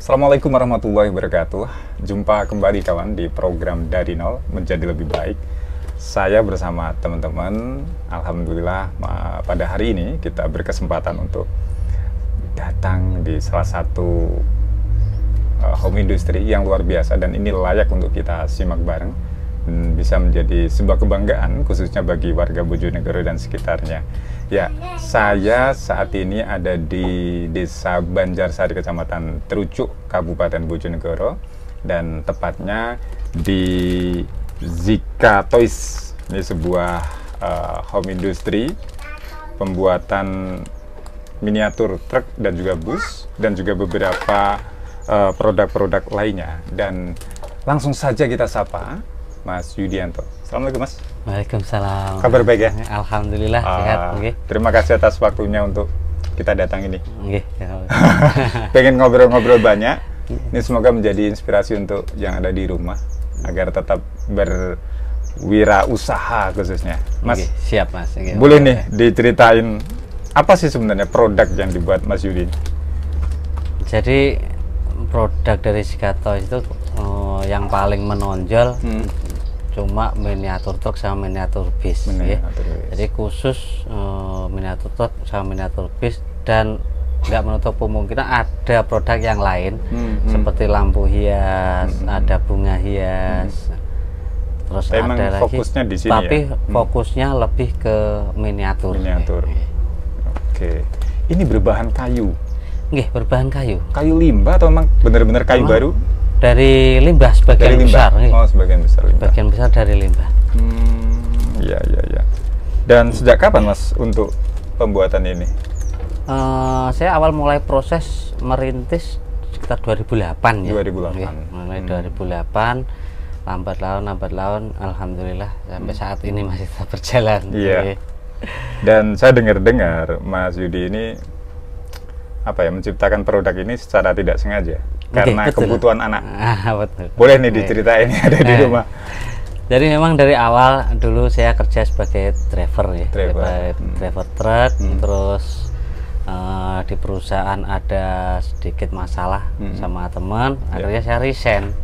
Assalamualaikum warahmatullahi wabarakatuh. Jumpa kembali kawan di program Dari Nol Menjadi Lebih Baik. Saya bersama teman-teman, alhamdulillah pada hari ini kita berkesempatan untuk datang di salah satu home industry yang luar biasa, dan ini layak untuk kita simak bareng. Bisa menjadi sebuah kebanggaan khususnya bagi warga Bojonegoro dan sekitarnya. Ya, saya saat ini ada di Desa Banjarsari, Kecamatan Terucuk, Kabupaten Bojonegoro, dan tepatnya di Zika Toys. Ini sebuah home industry pembuatan miniatur truk dan juga bus, dan juga beberapa produk-produk lainnya. Dan langsung saja kita sapa Mas Yudianto. Assalamualaikum Mas. Waalaikumsalam. Kabar baik ya? Alhamdulillah sehat. Okay. Terima kasih atas waktunya untuk kita datang ini. Okay. Pengen ngobrol-ngobrol banyak. Ini semoga menjadi inspirasi untuk yang ada di rumah agar tetap berwirausaha khususnya. Mas, siap Mas. Okay. Boleh nih diceritain apa sih sebenarnya produk yang dibuat Mas Yudi? Jadi produk dari Zika Toys itu yang paling menonjol cuma miniatur truk sama miniatur bis, ya. Jadi khusus miniatur truk sama miniatur bis, dan nggak menutup kemungkinan ada produk yang lain seperti lampu hias, ada bunga hias, terus emang ada lagi fokusnya di sini, tapi ya? Fokusnya lebih ke miniatur. Oke, ini berbahan kayu. Nggih, berbahan kayu. Kayu limbah atau memang benar-benar kayu baru? Dari limbah sebagian dari limbah. besar. Oh, sebagian besar limbah. Sebagian besar dari limbah. Iya. Dan sejak kapan Mas untuk pembuatan ini? Saya awal mulai proses merintis sekitar 2008 ya. 2008. Mulai 2008, lambat laun, alhamdulillah sampai saat ini masih tetap berjalan. Iya. Dan saya dengar-dengar Mas Yudi ini menciptakan produk ini secara tidak sengaja karena betul. kebutuhan anak. Betul. Boleh nih diceritain ada di rumah. Jadi memang dari awal dulu saya kerja sebagai driver ya, driver truk, terus di perusahaan ada sedikit masalah sama teman, akhirnya saya resign.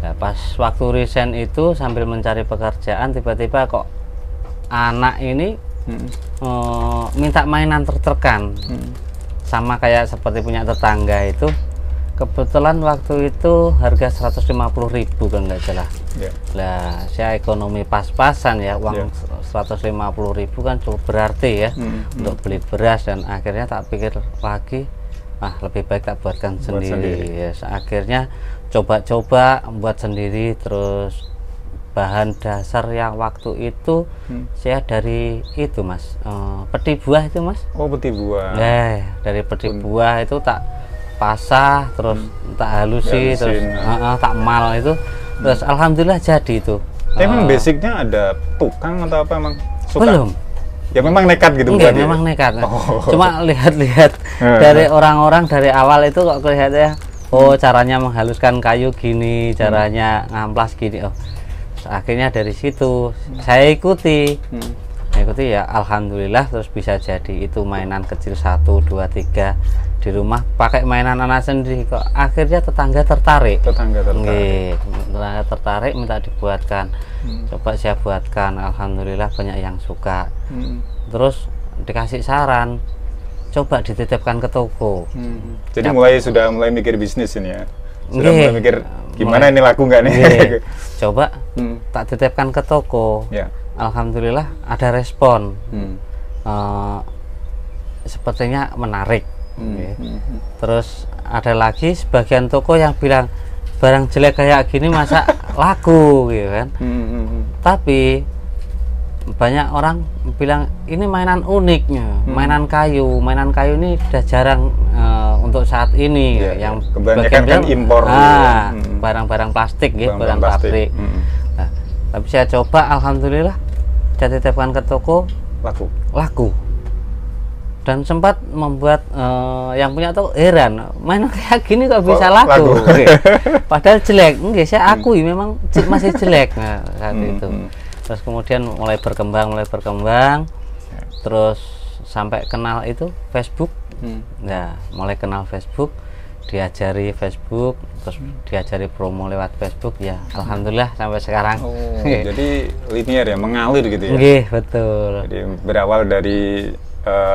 Nah, pas waktu resign itu sambil mencari pekerjaan, tiba-tiba kok anak ini minta mainan truk-trukan. Sama kayak seperti punya tetangga itu, kebetulan waktu itu harga 150.000 kan nggak salah. Lah saya ekonomi pas-pasan ya, uang 150.000 kan cukup berarti ya untuk beli beras, dan akhirnya tak pikir lagi, lebih baik tak buatkan sendiri. Ya, akhirnya coba-coba buat sendiri, terus bahan dasar yang waktu itu saya dari itu Mas, peti buah itu Mas. Oh, peti buah. Dari peti buah itu tak pasah, terus tak halusi, terus tak mal itu, terus alhamdulillah jadi itu. Emang basicnya ada tukang atau apa emang suka? Belum. Ya memang nekat gitu. Enggak, memang nekat. Cuma lihat-lihat dari orang-orang dari awal itu kok kelihatannya, caranya menghaluskan kayu gini, caranya ngamplas gini. Akhirnya dari situ saya ikuti ya, alhamdulillah terus bisa jadi itu mainan kecil 1, 2, 3 di rumah, pakai mainan anak sendiri kok. Akhirnya tetangga tertarik, minta dibuatkan. Coba saya buatkan, alhamdulillah banyak yang suka. Terus dikasih saran, coba dititipkan ke toko. Jadi sudah mulai mikir bisnis ini ya. Sudah mulai mikir gimana ini laku nggak nih? Coba tak titipkan ke toko. Alhamdulillah ada respon. Sepertinya menarik. Terus ada lagi sebagian toko yang bilang barang jelek kayak gini masa laku gitu kan. Tapi banyak orang bilang ini mainan uniknya, mainan kayu ini sudah jarang untuk saat ini. Yang kebanyakan kan impor, barang-barang plastik ya, barang pabrik. Nah, tapi saya coba, alhamdulillah saya titipkan ke toko, laku. Dan sempat membuat yang punya toko heran, mainan kayak gini kok bisa laku. Padahal jelek. Saya akui memang masih jelek. Nah, saat itu. Terus kemudian mulai berkembang, terus sampai kenal itu Facebook. Nah, mulai kenal Facebook, diajari Facebook, terus diajari promo lewat Facebook, ya alhamdulillah sampai sekarang. Oh, jadi linear ya, mengalir gitu ya? Nggih, betul. Jadi berawal dari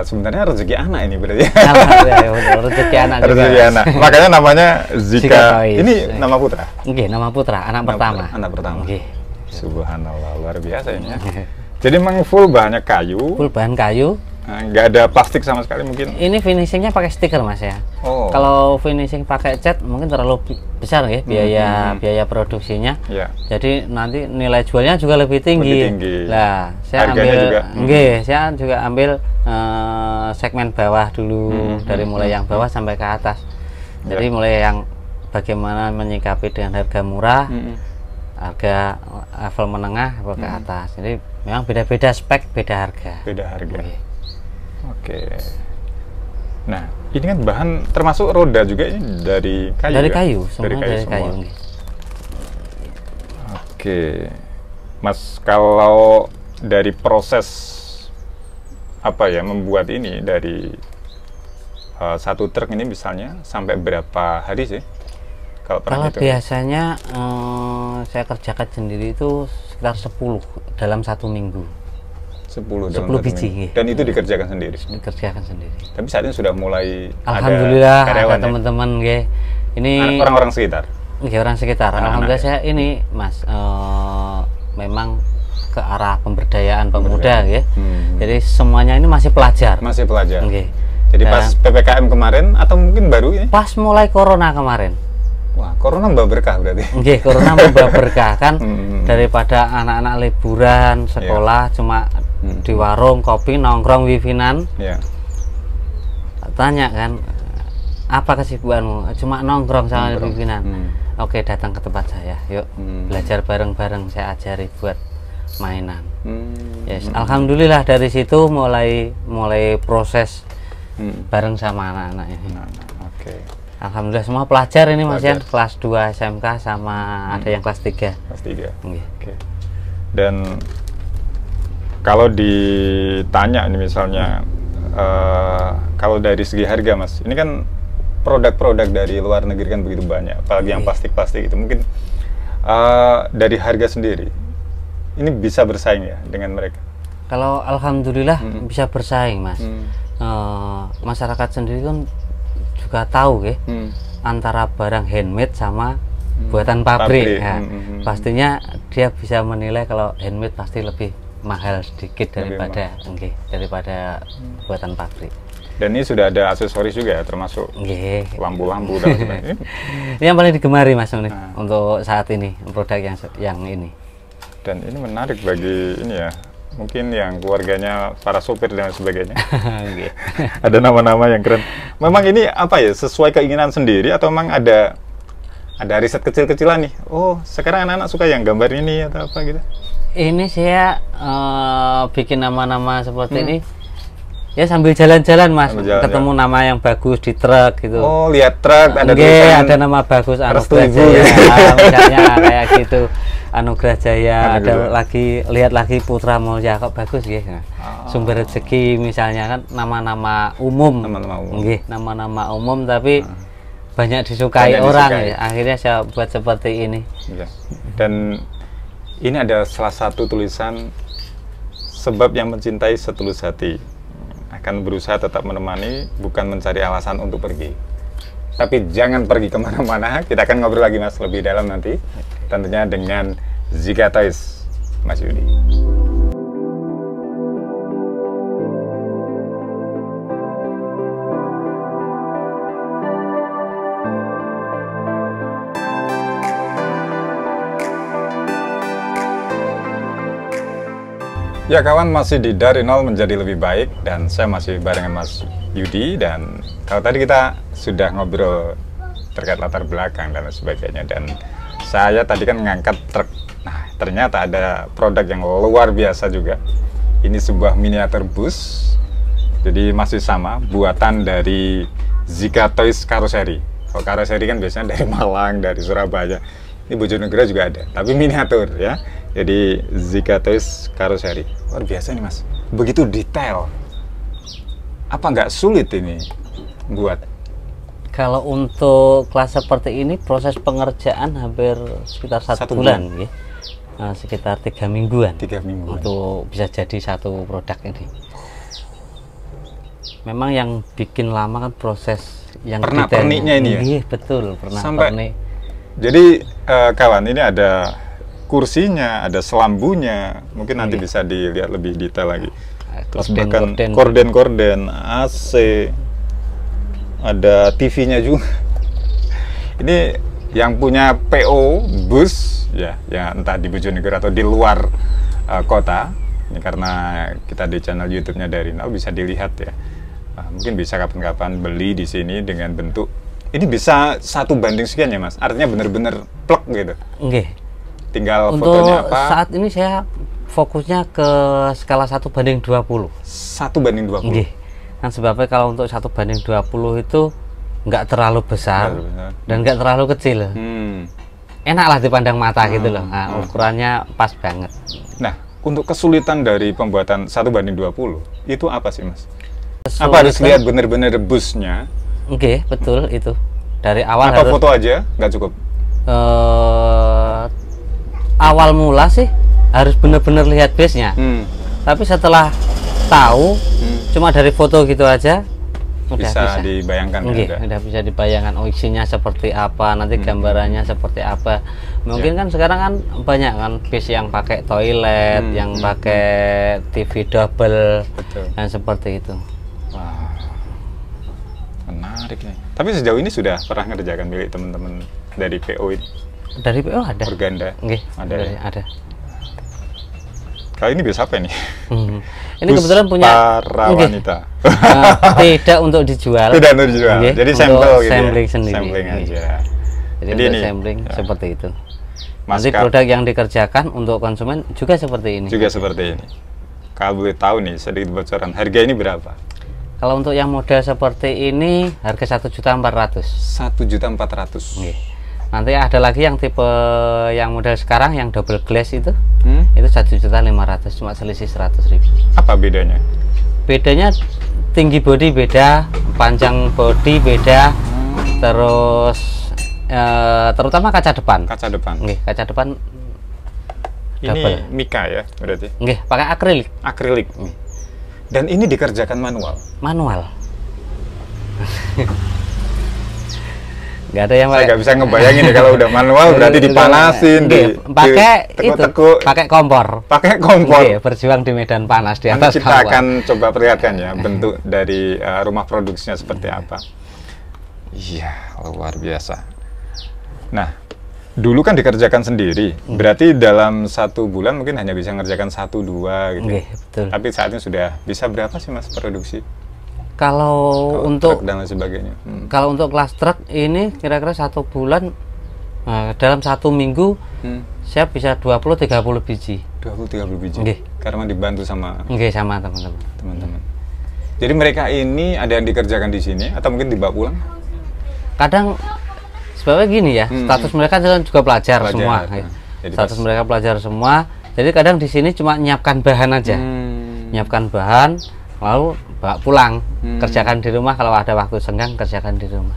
sebenarnya rezeki anak ini berarti. Ya, betul, rezeki anak juga. Rezeki anak. Makanya namanya Zika. Toys. Ini nama putra? Nggih, nama putra, anak pertama. Anak pertama. Nggih. Subhanallah, luar biasa ini ya. Jadi memang full bahannya kayu. Full bahan kayu. Nggak ada plastik sama sekali mungkin. Ini finishingnya pakai stiker Mas ya. Oh. Kalau finishing pakai cat mungkin terlalu besar ya biaya produksinya. Ya. Jadi nanti nilai jualnya juga lebih tinggi. Lebih tinggi. Lah, saya harganya ambil juga. saya juga ambil segmen bawah dulu, dari mulai yang bawah sampai ke atas. Jadi mulai yang bagaimana menyikapi dengan harga murah, harga level menengah, level ke atas. Jadi memang beda-beda spek, beda harga. Beda harga. Oke. Nah, ini kan bahan termasuk roda juga ini dari kayu. Dari ya? kayu, semua dari kayu. Oke, Mas, kalau dari proses apa ya membuat ini dari satu truk ini misalnya sampai berapa hari sih? Kalau biasanya saya kerjakan sendiri itu sekitar 10 dalam 1 minggu. 10 biji. Dan itu dikerjakan sendiri? Dikerjakan sendiri. Tapi saat ini sudah mulai alhamdulillah ada karyawan, ada teman-teman ya? Ini orang-orang sekitar? Orang sekitar. Alhamdulillah saya ini Mas memang ke arah pemberdayaan pemuda ya. Jadi semuanya ini masih pelajar. Masih pelajar. Okay. Jadi pas PPKM kemarin atau mungkin baru ini? Pas mulai corona kemarin. Wah, corona membawa berkah berarti. Nggih, corona membawa berkah kan. Daripada anak-anak liburan sekolah cuma di warung kopi nongkrong wifinan. Tanya kan, apa kesibukanmu? Cuma nongkrong sama wifinan. Oke, datang ke tempat saya. Yuk, belajar bareng-bareng, saya ajari buat mainan. Yes, alhamdulillah dari situ mulai proses bareng sama anak-anak ini. Oke. Alhamdulillah semua pelajar ini Mas Yan, kelas 2 SMK sama ada yang kelas 3. Kelas 3. Oke. Dan kalau ditanya ini misalnya kalau dari segi harga Mas, ini kan produk-produk dari luar negeri kan begitu banyak, apalagi yang plastik-plastik itu mungkin dari harga sendiri ini bisa bersaing ya dengan mereka? Kalau alhamdulillah bisa bersaing Mas. Masyarakat sendiri kan juga tahu ya antara barang handmade sama buatan pabrik. Nah, pastinya dia bisa menilai kalau handmade pasti lebih mahal sedikit daripada buatan pabrik. Dan ini sudah ada aksesoris juga ya, termasuk lampu-lampu dan sebagainya. Ini yang paling digemari Mas untuk saat ini produk yang ini. Dan ini menarik bagi ini ya, mungkin yang keluarganya para sopir dan sebagainya. Ada nama-nama yang keren. Memang ini apa ya, sesuai keinginan sendiri atau memang ada riset kecil-kecilan nih? Oh, sekarang anak-anak suka yang gambar ini atau apa gitu? Ini saya bikin nama-nama seperti ini ya sambil jalan-jalan Mas, ketemu nama yang bagus di truk gitu. Oh, lihat truk ada tulisan, ada nama bagus Anugerah Jaya misalnya kayak gitu. Anugerah Jaya, ada lagi, lihat lagi Putra Mulya, kok bagus ya. Sumber Rezeki misalnya kan nama-nama umum. Nama-nama umum tapi banyak disukai orang ya. Akhirnya saya buat seperti ini. Dan ini ada salah satu tulisan, sebab yang mencintai setulus hati akan berusaha tetap menemani, bukan mencari alasan untuk pergi. Tapi jangan pergi kemana-mana. Kita akan ngobrol lagi Mas lebih dalam nanti, tentunya dengan Zika Toys, Mas Yudi. Ya kawan, masih di Dari Nol Menjadi Lebih Baik, dan saya masih barengan Mas Yudi. Dan kalau tadi kita sudah ngobrol terkait latar belakang dan sebagainya, dan saya tadi kan mengangkat truk. Nah, ternyata ada produk yang luar biasa juga. Ini sebuah miniatur bus, jadi masih sama, buatan dari Zika Toys Karoseri. Kalau karoseri kan biasanya dari Malang, dari Surabaya. Ini Bojonegoro juga ada, tapi miniatur ya. Jadi Zika Toys Karoseri. Luar biasa nih Mas, begitu detail. Apa nggak sulit ini buat? Kalau untuk kelas seperti ini proses pengerjaan hampir sekitar satu bulan, ya. Sekitar 3 mingguan. 3 mingguan. Untuk bisa jadi satu produk ini. Memang yang bikin lama kan proses yang perniknya ini ya. Iya betul, sampai pernik. Jadi kawan, ini ada kursinya, ada selambunya, mungkin nanti bisa dilihat lebih detail lagi. Terus bahkan korden-korden, AC, ada TV-nya juga. Ini yang punya PO bus ya, entah di Bojonegoro atau di luar kota. Ini karena kita di channel YouTube-nya dari Nol, bisa dilihat ya. Mungkin bisa kapan-kapan beli di sini dengan bentuk ini bisa 1:1 ya Mas. Artinya bener-bener plek gitu. Oke. Tinggal untuk fotonya apa. Saat ini saya fokusnya ke skala 1:20. 1:20. Oke. Kan sebabnya kalau untuk 1:20 itu nggak terlalu besar dan nggak terlalu kecil. Enak lah dipandang mata gitu loh. Nah, ukurannya pas banget. Nah, untuk kesulitan dari pembuatan 1:20 itu apa sih Mas? Kesulitan, apa harus lihat bener-bener busnya? Oke, betul itu. Dari awal apa harus foto aja nggak cukup? Awal mula sih harus bener-bener lihat base-nya. Tapi setelah tahu cuma dari foto gitu aja bisa dibayangkan. Udah bisa dibayangkan isinya seperti apa, nanti gambarannya seperti apa. Mungkin kan sekarang kan banyak kan base yang pakai toilet, yang pakai TV double. Betul. Dan seperti itu. Wah, menarik nih. Tapi sejauh ini sudah pernah ngerjakan milik teman-teman dari PO ini? Dari PO ada. Organda. Ada. Ada. Kali ini biasa apa ini? Ini bus kebetulan punya para wanita. Tidak untuk dijual. Tidak untuk dijual. Jadi sampel gitu. Sampling sendiri. Sampling aja. Jadi untuk sampling seperti itu. Nanti produk yang dikerjakan untuk konsumen juga seperti ini. Juga seperti ini. Kalau boleh tahu nih sedikit bocoran, harga ini berapa? Kalau untuk yang model seperti ini harga 1.400.000. 1.400.000. Nanti ada lagi yang tipe yang model sekarang yang double glass itu 1.500.000, cuma selisih 100.000. Apa bedanya? Bedanya tinggi bodi beda, panjang bodi beda, terus terutama kaca depan. Kaca depan. Kaca depan. Ini double. Mika ya berarti? Pakai akrilik. Akrilik. Dan ini dikerjakan manual. Manual. Nggak ada yang saya nggak bisa ngebayangin ya kalau udah manual berarti dipanasin, pakai itu, pakai kompor. Pakai kompor. Berjuang di medan panas di atas. Kita akan coba perlihatkan ya bentuk dari rumah produksinya seperti apa. Iya, luar biasa. Nah, dulu kan dikerjakan sendiri, berarti dalam 1 bulan mungkin hanya bisa ngerjakan 1-2 gitu. Betul. Tapi saat ini sudah bisa berapa sih Mas produksi? Kalau untuk truk dan lain sebagainya. Kalau untuk kelas truk ini kira-kira 1 bulan, dalam 1 minggu saya bisa 20-30 biji. 20-30 biji. Karena dibantu sama sama teman-teman. Jadi mereka ini ada yang dikerjakan di sini atau mungkin dibawa pulang? Kadang sebabnya gini ya, status mereka juga pelajar semua. Jadi status mereka pelajar semua. Jadi kadang di sini cuma nyiapkan bahan aja. Nyiapkan bahan lalu bawa pulang, kerjakan di rumah. Kalau ada waktu senggang kerjakan di rumah.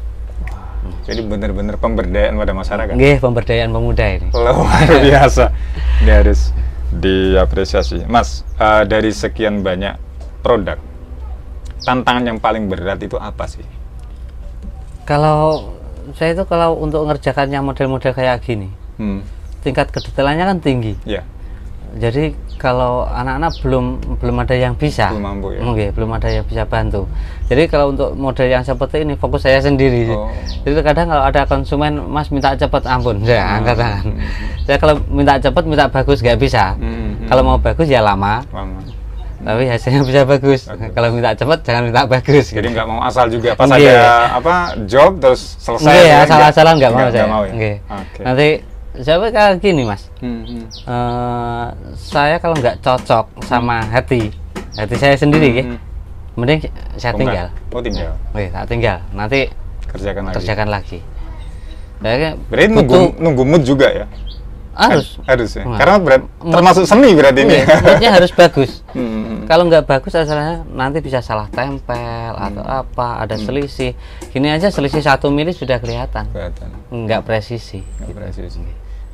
Jadi benar-benar pemberdayaan pada masyarakat. Pemberdayaan pemuda ini. Luar biasa. Ini harus diapresiasi. Mas, dari sekian banyak produk, tantangan yang paling berat itu apa sih? Kalau saya itu kalau untuk ngerjakan yang model-model kayak gini, tingkat kedetailannya kan tinggi. Jadi kalau anak-anak belum ada yang bisa, belum mampu ya. Belum ada yang bisa bantu. Jadi kalau untuk model yang seperti ini fokus saya sendiri. Jadi kadang kalau ada konsumen, Mas minta cepet, ampun, saya angkat tangan. Saya kalau minta cepet, minta bagus nggak bisa. Kalau mau bagus ya lama. Tapi hasilnya bisa bagus. Kalau minta cepet jangan minta bagus. Jadi nggak mau asal juga pas ada job terus selesai. Asal-asalan nggak mau saya. Nanti saya kayak gini Mas, saya kalau nggak cocok sama hati saya sendiri, mending saya tinggal. Tak tinggal, nanti kerjakan lagi. Berarti nunggu mood juga ya? Harus. Harus ya. Karena termasuk seni berarti ini. Moodnya harus bagus. Kalau nggak bagus asalnya nanti bisa salah tempel atau apa, ada selisih. Gini aja selisih 1 mili sudah kelihatan. Nggak presisi.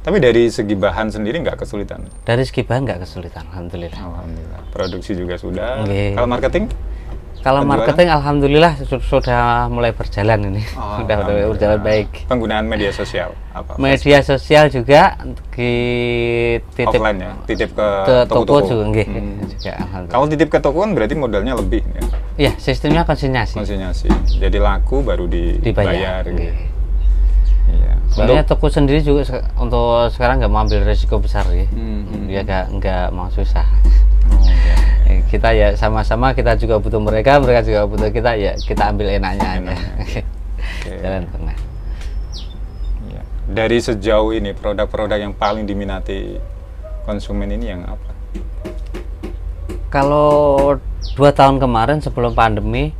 Tapi dari segi bahan sendiri nggak kesulitan? Dari segi bahan nggak kesulitan, alhamdulillah. Alhamdulillah. Produksi juga sudah. Kalau marketing? Kalau marketing, alhamdulillah sudah mulai berjalan ini. Sudah berjalan baik. Penggunaan media sosial apa? Media sosial juga titip offline ya, titip ke toko juga, juga alhamdulillah. Kalau titip ke toko kan berarti modalnya lebih ya? Iya, sistemnya konsinyasi. Jadi laku baru dibayar. Gitu. Iya. Sebenarnya toko sendiri juga untuk sekarang nggak mau ambil resiko besar ya. Dia nggak mau susah. Kita ya sama-sama, kita juga butuh mereka juga butuh kita, ya kita ambil enaknya aja. Jalan tengah. Ya. Dari sejauh ini produk-produk yang paling diminati konsumen ini yang apa? Kalau 2 tahun kemarin sebelum pandemi,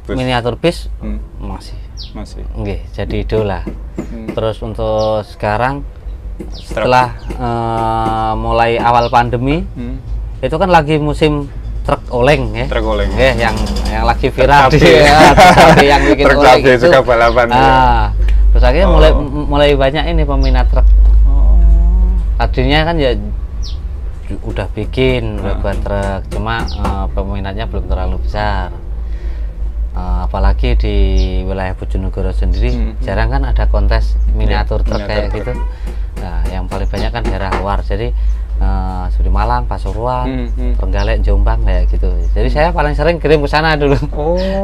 miniatur bis masih. Jadi idola. Terus untuk sekarang setelah mulai awal pandemi, itu kan lagi musim truk oleng ya. Truk oleng. Yang lagi viral yang bikin oleng itu. Suka balapan. Terus akhirnya mulai banyak ini peminat truk. Tadinya kan ya udah bikin buat truk, cuma peminatnya belum terlalu besar. Apalagi di wilayah Bojonegoro sendiri jarang kan ada kontes miniatur truk kayak gitu. Nah, yang paling banyak kan daerah luar, jadi seperti Malang, Pasuruan, Trenggalek, Jombang kayak gitu. Jadi saya paling sering kirim ke sana dulu.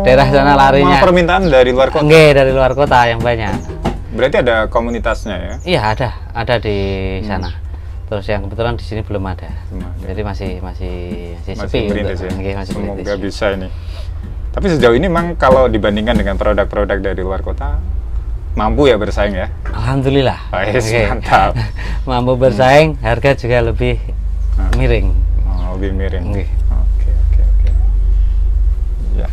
Daerah sana larinya. Permintaan dari luar kota? Dari luar kota yang banyak. Berarti ada komunitasnya ya? Iya, ada di sana. Terus yang kebetulan di sini belum ada. Jadi masih sepi. Semoga bisa ini. Tapi sejauh ini memang kalau dibandingkan dengan produk-produk dari luar kota, mampu ya bersaing ya? Alhamdulillah. Mantap. Mampu bersaing, harga juga lebih miring. Lebih miring. Oke. Ya.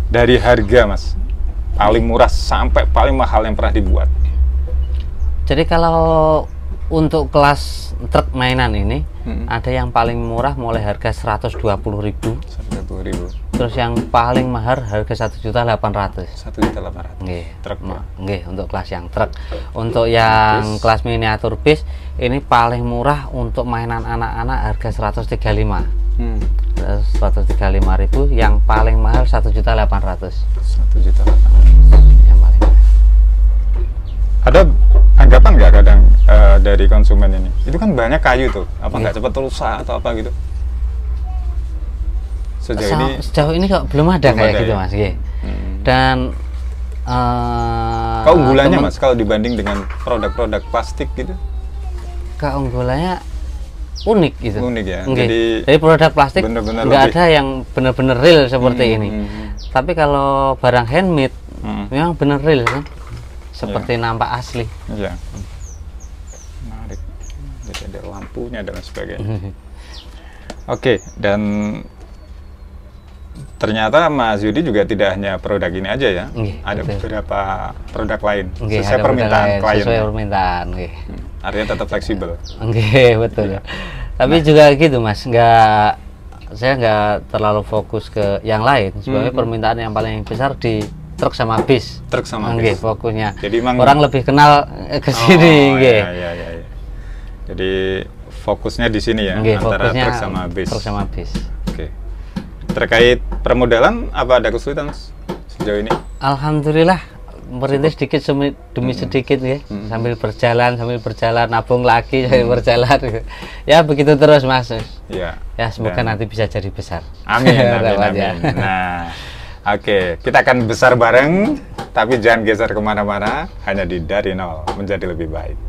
Dari harga mas, paling murah sampai paling mahal yang pernah dibuat. Jadi kalau untuk kelas truk mainan ini, ada yang paling murah mulai harga 120.000. 120.000. Terus yang paling mahal harga 1.800.000. 1.800.000. Truk. Untuk kelas yang truk. Untuk yang kelas miniatur bis ini paling murah untuk mainan anak-anak harga 135. 135.000. Yang paling mahal 1.800.000. 1.800.000. Yang paling mahal. Ada anggapan nggak kadang dari konsumen ini? Itu kan banyak kayu tuh, apa nggak cepat rusak atau apa gitu? Sejauh ini kok belum ada kayak gitu mas. Dan keunggulannya mas kalau dibanding dengan produk-produk plastik gitu? Keunggulannya unik gitu. Unik ya. Jadi produk plastik nggak ada yang benar-benar real seperti ini. Tapi kalau barang handmade memang benar real kan, seperti nampak asli. Iya. Menarik. Jadi ada lampunya dan sebagainya. Oke, dan ternyata Mas Yudi juga tidak hanya produk ini aja ya, ada beberapa produk lain sesuai permintaan klien. Sesuai permintaan. Artinya tetap fleksibel. Betul. Tapi juga gitu Mas, saya nggak terlalu fokus ke yang lain. Sebenarnya permintaan yang paling besar di truk sama bis. Truk sama bis. Fokusnya. Jadi orang lebih kenal ke sini. Iya. Jadi fokusnya di sini ya, antara truk sama bis. Truk sama bis. Oke. Terkait permodalan, apa ada kesulitan sejauh ini? Alhamdulillah, merintis sedikit demi sedikit ya, sambil berjalan, nabung lagi, sambil berjalan. Ya begitu terus mas. Ya semoga nanti bisa jadi besar. Amin. Nah, oke, kita akan besar bareng, tapi jangan geser kemana-mana, hanya di Dari Nol Menjadi Lebih Baik.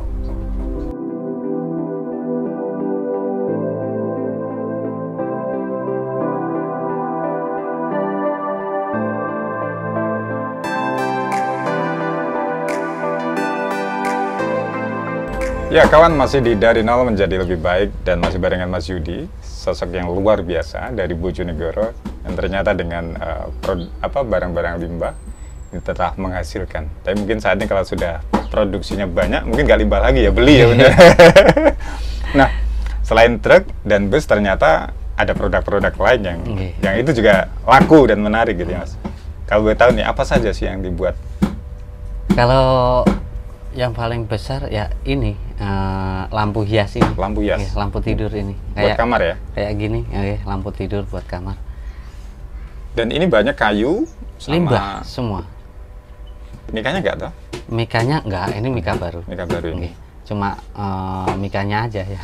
Ya kawan, masih di Dari Nol Menjadi Lebih Baik dan masih barengan Mas Yudi, sosok yang luar biasa dari Bojonegoro yang ternyata dengan barang-barang limbah tetap menghasilkan. Tapi mungkin saatnya kalau sudah produksinya banyak, mungkin nggak limbah lagi ya, beli ya bener. Nah, selain truk dan bus ternyata ada produk-produk lain yang itu juga laku dan menarik gitu ya Mas. Kalau boleh tahu nih, apa saja sih yang dibuat? Kalau yang paling besar ya ini lampu hias ini. Lampu hias. Lampu tidur ini. Buat kamar ya? Kayak gini, lampu tidur buat kamar. Dan ini banyak kayu sama limbah semua. Mikanya nggak toh? Mikanya nggak, ini mika baru. Mika baru ini. Cuma mikanya aja ya.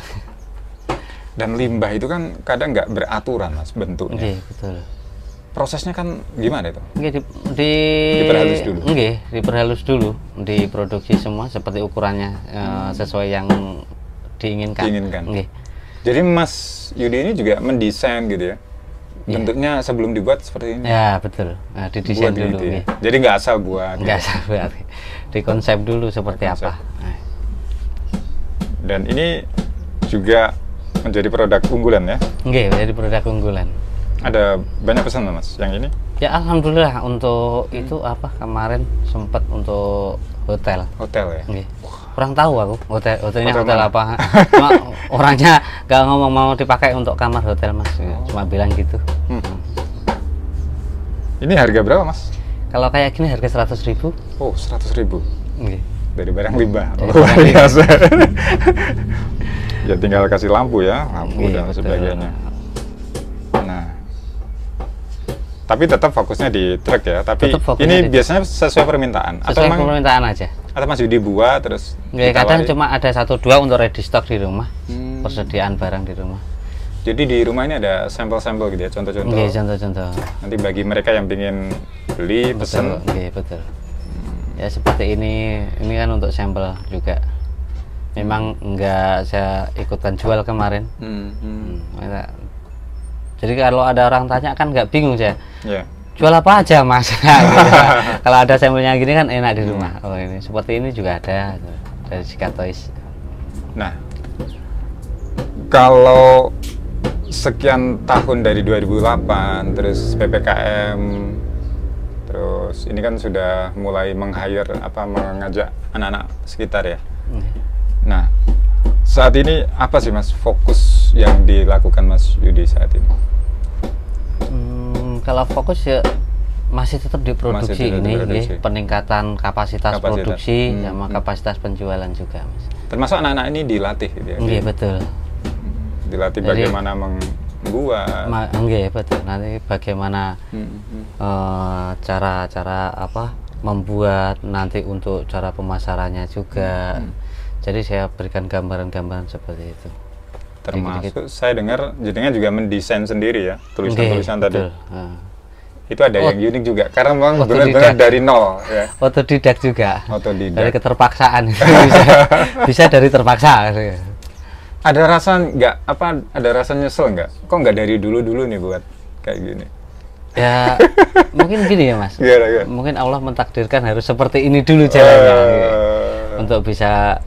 Dan limbah itu kan kadang nggak beraturan Mas bentuknya. Betul. Prosesnya kan gimana itu? Diperhalus dulu. Diperhalus dulu, diproduksi semua seperti ukurannya sesuai yang diinginkan. Jadi Mas Yudi ini juga mendesain gitu ya? Bentuknya sebelum dibuat seperti ini? Ya betul, didesain dulu. Gitu ya? Jadi nggak asal buat? Nggak asal buat, dikonsep dulu seperti apa. Dan ini juga menjadi produk unggulan ya? Menjadi produk unggulan. Ada banyak pesan Mas yang ini? Ya alhamdulillah, untuk itu kemarin sempat untuk hotel. Hotel ya? Kurang tahu aku hotelnya hotel apa. Cuma orangnya nggak ngomong mau dipakai untuk kamar hotel Mas. Cuma bilang gitu. Ini harga berapa Mas? Kalau kayak gini harga 100.000. Oh, 100.000. Dari barang limbah. Luar biasa. Ya tinggal kasih lampu ya, lampu dan sebagainya. Nah, tapi tetap fokusnya di truk ya. Tapi ini biasanya sesuai permintaan. Sesuai permintaan aja. Atau Mas Yudi buat terus? Kadang cuma ada 1-2 untuk ready stock di rumah. Persediaan barang di rumah. Jadi di rumah ini ada sampel-sampel gitu ya, contoh-contoh. Contoh-contoh. Nanti bagi mereka yang ingin beli, pesen. Betul. Ya seperti ini kan untuk sampel juga. Memang nggak saya ikutkan jual kemarin. Jadi kalau ada orang tanya kan nggak bingung saya. Jual apa aja Mas? Kalau ada sampelnya gini kan enak di rumah. Oh ini seperti ini juga ada dari Zika Toys. Nah, kalau sekian tahun dari 2008 terus PPKM, terus ini kan sudah mulai menghire mengajak anak-anak sekitar ya. Nah, saat ini apa sih Mas fokus yang dilakukan Mas Yudi saat ini? Kalau fokus ya masih tetap di produksi peningkatan kapasitas produksi sama kapasitas penjualan juga Mas. Termasuk anak-anak ini dilatih gitu ya? Iya betul. Dilatih bagaimana membuat? Betul. Nanti bagaimana cara-cara membuat, nanti untuk cara pemasarannya juga. Jadi saya berikan gambaran-gambaran seperti itu. Termasuk saya dengar jadinya juga mendesain sendiri ya, tulisan-tulisan tadi. Itu ada yang unik juga, karena memang benar-benar dari nol ya. Otodidak juga. Dari keterpaksaan. bisa dari terpaksa. Ada rasa ada rasa nyesel nggak? Kok nggak dari dulu-dulu nih buat kayak gini? Ya mungkin gini ya Mas. Gimana? Mungkin Allah mentakdirkan harus seperti ini dulu jalannya. Untuk bisa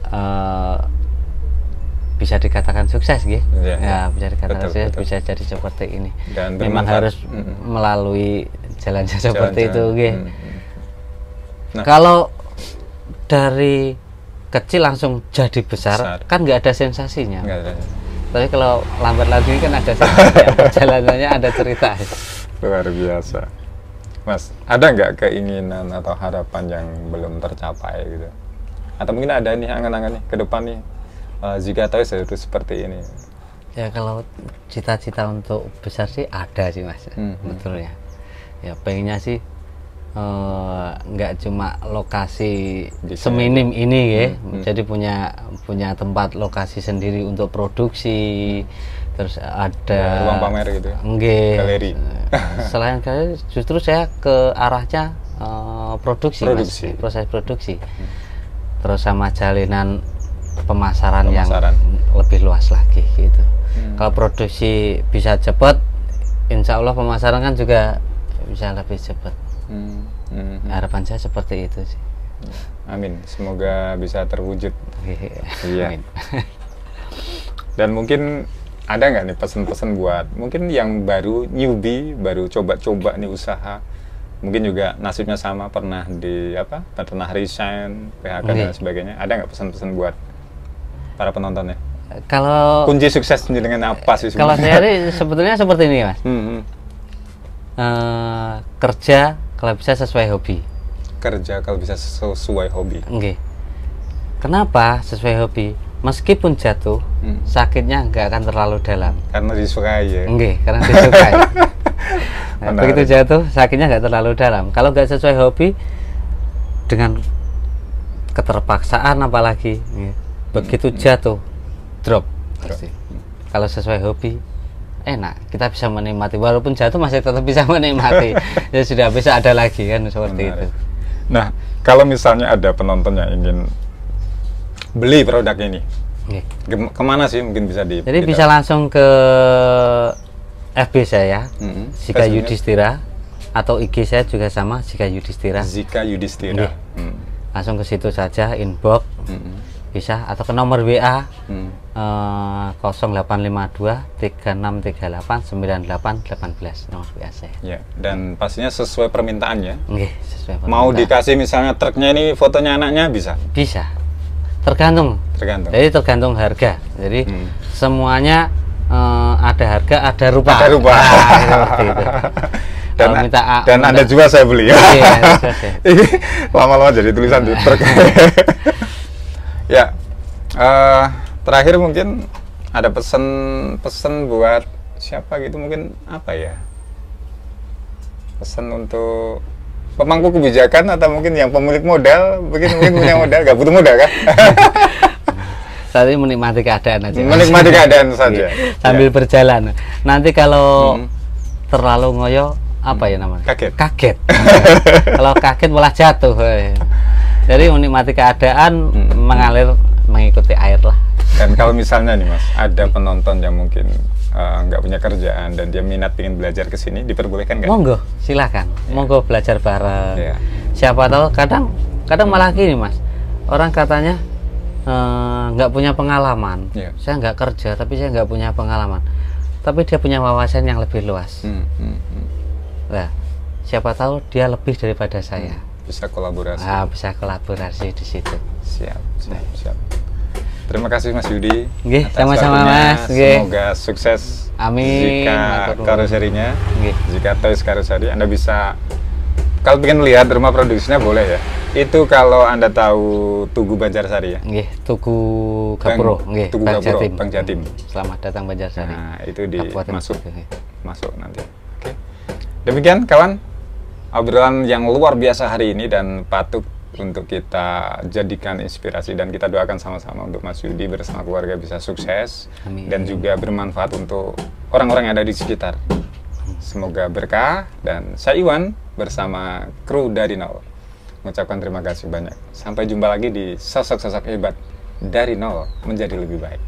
dikatakan sukses gitu. Bisa dikatakan sukses, bisa jadi seperti ini. Dan memang harus melalui jalannya seperti itu gitu. Nah, kalau dari kecil langsung jadi besar. Kan nggak ada sensasinya. Tapi kalau lambat lagi kan ada sensasi, perjalanannya ada cerita. Luar biasa. Mas, ada nggak keinginan atau harapan yang belum tercapai gitu? Atau mungkin ada nih angan-angan nih ke depan nih, Zika Toys harus seperti ini? Ya kalau cita-cita untuk besar sih ada sih Mas, betul ya. Ya pengennya sih nggak cuma lokasi seminim ini ya, jadi punya tempat lokasi sendiri untuk produksi. Terus ada ruang pamer gitu ya? Galeri. Selain galeri, justru saya ke arahnya produksi. Mas, proses produksi. Terus sama jalinan pemasaran yang lebih luas lagi gitu. Kalau produksi bisa cepat, insya Allah pemasaran kan juga bisa lebih cepat. Harapan saya seperti itu sih. Amin, semoga bisa terwujud. Iya. Amin. Dan mungkin ada nggak nih pesan-pesan buat mungkin yang baru newbie, baru coba-coba nih usaha, mungkin juga nasibnya sama, pernah pernah resign, PHK dan sebagainya. Ada nggak pesan-pesan buat para penontonnya? Kalau kunci sukses dengan apa sih? Kalau saya sebetulnya seperti ini, Mas. Kerja kalau bisa sesuai hobi. Kerja kalau bisa sesuai hobi. Oke. Kenapa sesuai hobi? Meskipun jatuh, sakitnya nggak akan terlalu dalam. Karena disukai ya? Enggak, karena disukai. Nah, begitu jatuh, sakitnya nggak terlalu dalam. Kalau nggak sesuai hobi, dengan keterpaksaan apalagi, begitu jatuh, drop. Kalau sesuai hobi, enak. Kita bisa menikmati. Walaupun jatuh masih tetap bisa menikmati. Ya sudah bisa ada lagi kan seperti itu. Nah, kalau misalnya ada penonton yang ingin beli produk ini, kemana sih mungkin bisa di? Jadi bisa langsung ke FB saya, Zika Yudhistira, atau IG saya juga sama, Zika Yudhistira. Zika Yudhistira. Langsung ke situ saja, inbox, bisa, atau ke nomor WA 0852 3638 9818, nomor WA saya. Ya, dan pastinya sesuai permintaannya. Sesuai permintaan. Mau dikasih misalnya truknya ini fotonya anaknya bisa? Bisa. Tergantung. Jadi tergantung harga. Jadi semuanya ada harga, ada rupa. Ada rupa. Seperti itu. Dan Anda juga saya beli. Lama-lama jadi tulisan di truk. Ya, terakhir mungkin ada pesan buat siapa gitu, mungkin apa ya? Pesan untuk pemangku kebijakan atau mungkin yang pemilik modal, mungkin punya modal, nggak butuh modal kan? Saat ini menikmati keadaan aja. Menikmati keadaan saja. Sambil berjalan. Nanti kalau terlalu ngoyo, apa ya namanya? Kaget. Kalau kaget malah jatuh. Jadi menikmati keadaan, mengalir mengikuti air lah. Dan kalau misalnya nih Mas, ada penonton yang mungkin nggak punya kerjaan dan dia minat ingin belajar ke sini, diperbolehkan nggak? Monggo, silakan. Monggo belajar bareng. Siapa tahu kadang malah gini Mas, orang katanya nggak punya pengalaman. Saya nggak kerja, tapi saya nggak punya pengalaman. Tapi dia punya wawasan yang lebih luas. Nah, siapa tahu dia lebih daripada saya. Bisa kolaborasi. Bisa kolaborasi di situ. Siap. Terima kasih Mas Yudi. Sama-sama Mas. Semoga sukses. Amin. Zika karoserinya, Zika Toys Karoseri. Anda bisa, kalau ingin lihat rumah produksinya boleh ya. Itu kalau Anda tahu Tugu Banjarsari ya. Tugu Gapuro. Tugu Gapuro, Bang Jatim. Selamat datang Banjarsari. Nah, itu masuk nanti. Oke. Demikian kawan, obrolan yang luar biasa hari ini dan patut untuk kita jadikan inspirasi, dan kita doakan sama-sama untuk Mas Yudi bersama keluarga bisa sukses. Amin. Dan juga bermanfaat untuk orang-orang yang ada di sekitar. Semoga berkah, dan saya Iwan bersama kru dari nol mengucapkan terima kasih banyak. Sampai jumpa lagi di sosok-sosok hebat dari nol menjadi lebih baik.